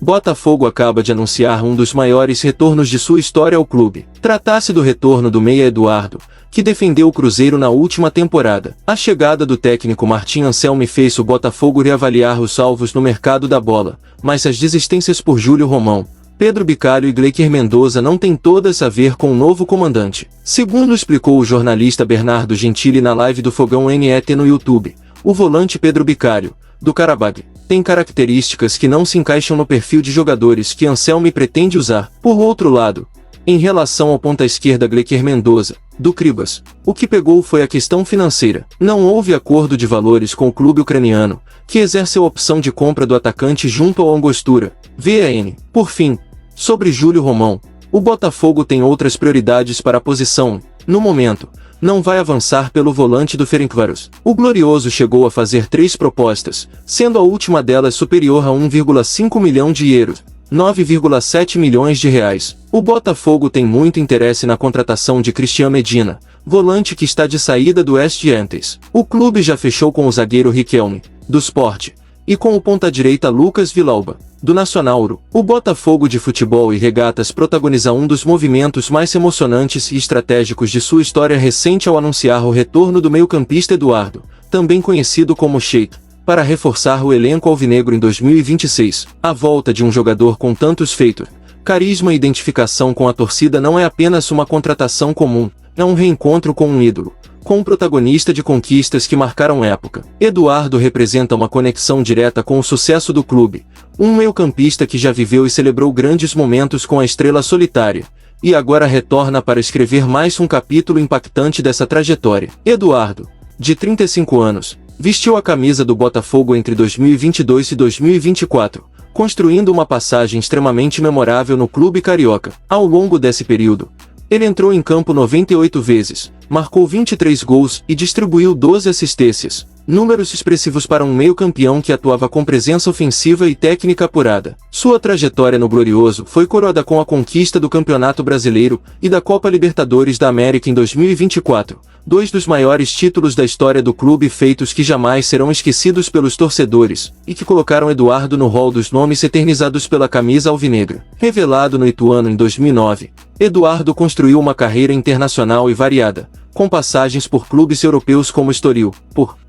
Botafogo acaba de anunciar um dos maiores retornos de sua história ao clube. Trata-se do retorno do meia Eduardo, que defendeu o Cruzeiro na última temporada. A chegada do técnico Martim Anselmi fez o Botafogo reavaliar os alvos no mercado da bola, mas as desistências por Júlio Romão, Pedro Bicalho e Gleiker Mendoza não têm todas a ver com o novo comandante. Segundo explicou o jornalista Bernardo Gentili na live do Fogão NET no YouTube, o volante Pedro Bicalho, do Karabag, tem características que não se encaixam no perfil de jogadores que Anselmi pretende usar. Por outro lado, em relação ao ponta-esquerda Gleiker Mendoza, do Cribas, o que pegou foi a questão financeira. Não houve acordo de valores com o clube ucraniano, que exerceu a opção de compra do atacante junto ao Angostura, VAN. Por fim, sobre Júlio Romão, o Botafogo tem outras prioridades para a posição. No momento, não vai avançar pelo volante do Ferencváros. O Glorioso chegou a fazer 3 propostas, sendo a última delas superior a 1,5 milhão de euros, 9,7 milhões de reais. O Botafogo tem muito interesse na contratação de Cristian Medina, volante que está de saída do Estudiantes. O clube já fechou com o zagueiro Riquelme, do Sport, e com o ponta-direita Lucas Vilauba, do Nacional. O Botafogo de Futebol e Regatas protagoniza um dos movimentos mais emocionantes e estratégicos de sua história recente ao anunciar o retorno do meio-campista Eduardo, também conhecido como Sheik, para reforçar o elenco alvinegro em 2026. A volta de um jogador com tantos feitos, carisma e identificação com a torcida não é apenas uma contratação comum, é um reencontro com um ídolo, com um protagonista de conquistas que marcaram época. Eduardo representa uma conexão direta com o sucesso do clube, um meio-campista que já viveu e celebrou grandes momentos com a estrela solitária, e agora retorna para escrever mais um capítulo impactante dessa trajetória. Eduardo, de 35 anos, vestiu a camisa do Botafogo entre 2022 e 2024, construindo uma passagem extremamente memorável no clube carioca. Ao longo desse período, ele entrou em campo 98 vezes, marcou 23 gols e distribuiu 12 assistências, números expressivos para um meio-campeão que atuava com presença ofensiva e técnica apurada. Sua trajetória no Glorioso foi coroada com a conquista do Campeonato Brasileiro e da Copa Libertadores da América em 2024, 2 dos maiores títulos da história do clube feitos que jamais serão esquecidos pelos torcedores, e que colocaram Eduardo no rol dos nomes eternizados pela camisa alvinegra. Revelado no Ituano em 2009, Eduardo construiu uma carreira internacional e variada, com passagens por clubes europeus como Estoril,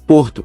Porto,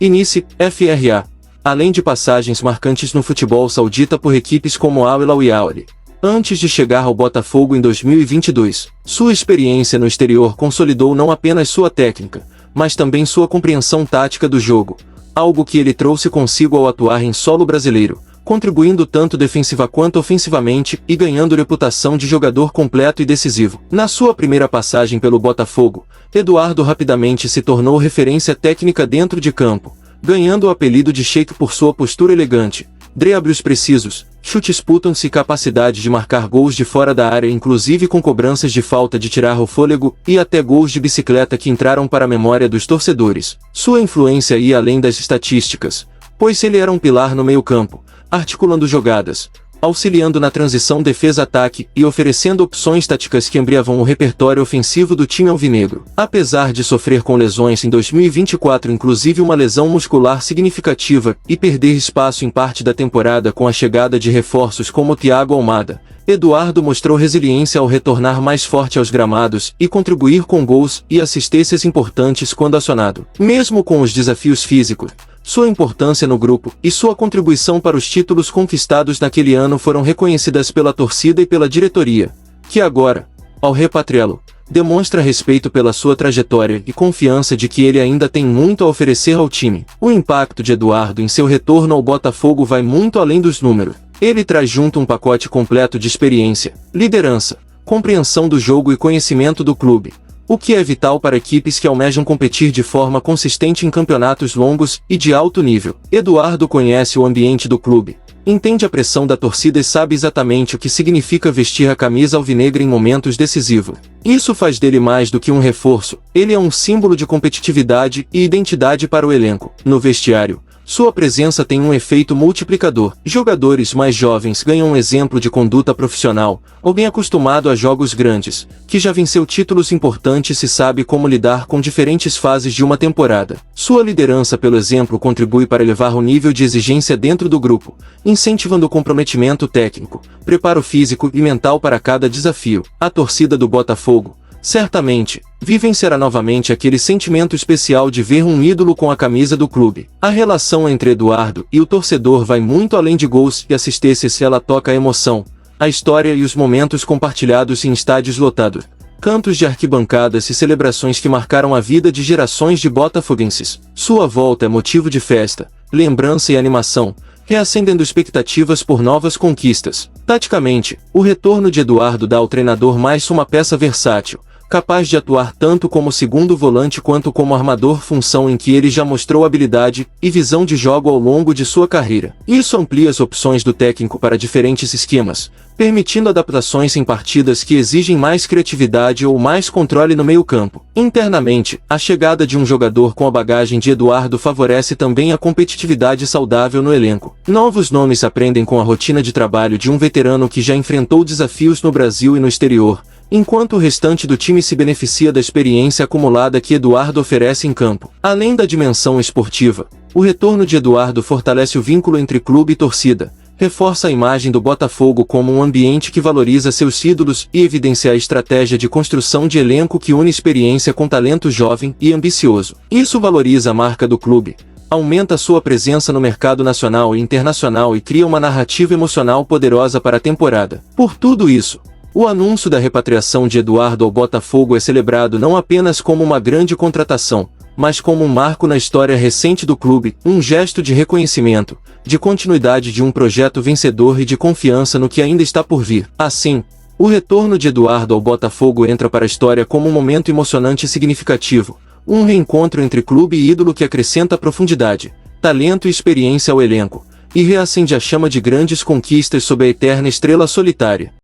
e Nice, FRA, além de passagens marcantes no futebol saudita por equipes como Al Hilal e Al Ahly. Antes de chegar ao Botafogo em 2022, sua experiência no exterior consolidou não apenas sua técnica, mas também sua compreensão tática do jogo, algo que ele trouxe consigo ao atuar em solo brasileiro, contribuindo tanto defensiva quanto ofensivamente e ganhando reputação de jogador completo e decisivo. Na sua primeira passagem pelo Botafogo, Eduardo rapidamente se tornou referência técnica dentro de campo, ganhando o apelido de Sheik por sua postura elegante, dribles precisos, chutes putam-se e capacidade de marcar gols de fora da área, inclusive com cobranças de falta de tirar o fôlego, e até gols de bicicleta que entraram para a memória dos torcedores. Sua influência ia além das estatísticas, pois ele era um pilar no meio-campo, articulando jogadas, auxiliando na transição defesa-ataque e oferecendo opções táticas que ampliavam o repertório ofensivo do time alvinegro. Apesar de sofrer com lesões em 2024, inclusive uma lesão muscular significativa, e perder espaço em parte da temporada com a chegada de reforços como Thiago Almada, Eduardo mostrou resiliência ao retornar mais forte aos gramados e contribuir com gols e assistências importantes quando acionado. Mesmo com os desafios físicos, sua importância no grupo e sua contribuição para os títulos conquistados naquele ano foram reconhecidas pela torcida e pela diretoria, que agora, ao repatriá-lo, demonstra respeito pela sua trajetória e confiança de que ele ainda tem muito a oferecer ao time. O impacto de Eduardo em seu retorno ao Botafogo vai muito além dos números. Ele traz junto um pacote completo de experiência, liderança, compreensão do jogo e conhecimento do clube, o que é vital para equipes que almejam competir de forma consistente em campeonatos longos e de alto nível. Eduardo conhece o ambiente do clube, entende a pressão da torcida e sabe exatamente o que significa vestir a camisa alvinegra em momentos decisivos. Isso faz dele mais do que um reforço, ele é um símbolo de competitividade e identidade para o elenco. No vestiário, Sua presença tem um efeito multiplicador. Jogadores mais jovens ganham um exemplo de conduta profissional, alguém acostumado a jogos grandes, que já venceu títulos importantes e sabe como lidar com diferentes fases de uma temporada. Sua liderança pelo exemplo contribui para elevar o nível de exigência dentro do grupo, incentivando o comprometimento técnico, preparo físico e mental para cada desafio. A torcida do Botafogo, certamente, vivenciará novamente aquele sentimento especial de ver um ídolo com a camisa do clube. A relação entre Eduardo e o torcedor vai muito além de gols e assistências. Ela toca a emoção, a história e os momentos compartilhados em estádios lotados, cantos de arquibancadas e celebrações que marcaram a vida de gerações de botafoguenses. Sua volta é motivo de festa, lembrança e animação, reacendendo expectativas por novas conquistas. Taticamente, o retorno de Eduardo dá ao treinador mais uma peça versátil, capaz de atuar tanto como segundo volante quanto como armador, função em que ele já mostrou habilidade e visão de jogo ao longo de sua carreira. Isso amplia as opções do técnico para diferentes esquemas, permitindo adaptações em partidas que exigem mais criatividade ou mais controle no meio-campo. Internamente, a chegada de um jogador com a bagagem de Eduardo favorece também a competitividade saudável no elenco. Novos nomes aprendem com a rotina de trabalho de um veterano que já enfrentou desafios no Brasil e no exterior, enquanto o restante do time se beneficia da experiência acumulada que Eduardo oferece em campo. Além da dimensão esportiva, o retorno de Eduardo fortalece o vínculo entre clube e torcida, reforça a imagem do Botafogo como um ambiente que valoriza seus ídolos e evidencia a estratégia de construção de elenco que une experiência com talento jovem e ambicioso. Isso valoriza a marca do clube, aumenta sua presença no mercado nacional e internacional e cria uma narrativa emocional poderosa para a temporada. Por tudo isso, o anúncio da repatriação de Eduardo ao Botafogo é celebrado não apenas como uma grande contratação, mas como um marco na história recente do clube, um gesto de reconhecimento, de continuidade de um projeto vencedor e de confiança no que ainda está por vir. Assim, o retorno de Eduardo ao Botafogo entra para a história como um momento emocionante e significativo, um reencontro entre clube e ídolo que acrescenta profundidade, talento e experiência ao elenco, e reacende a chama de grandes conquistas sob a eterna estrela solitária.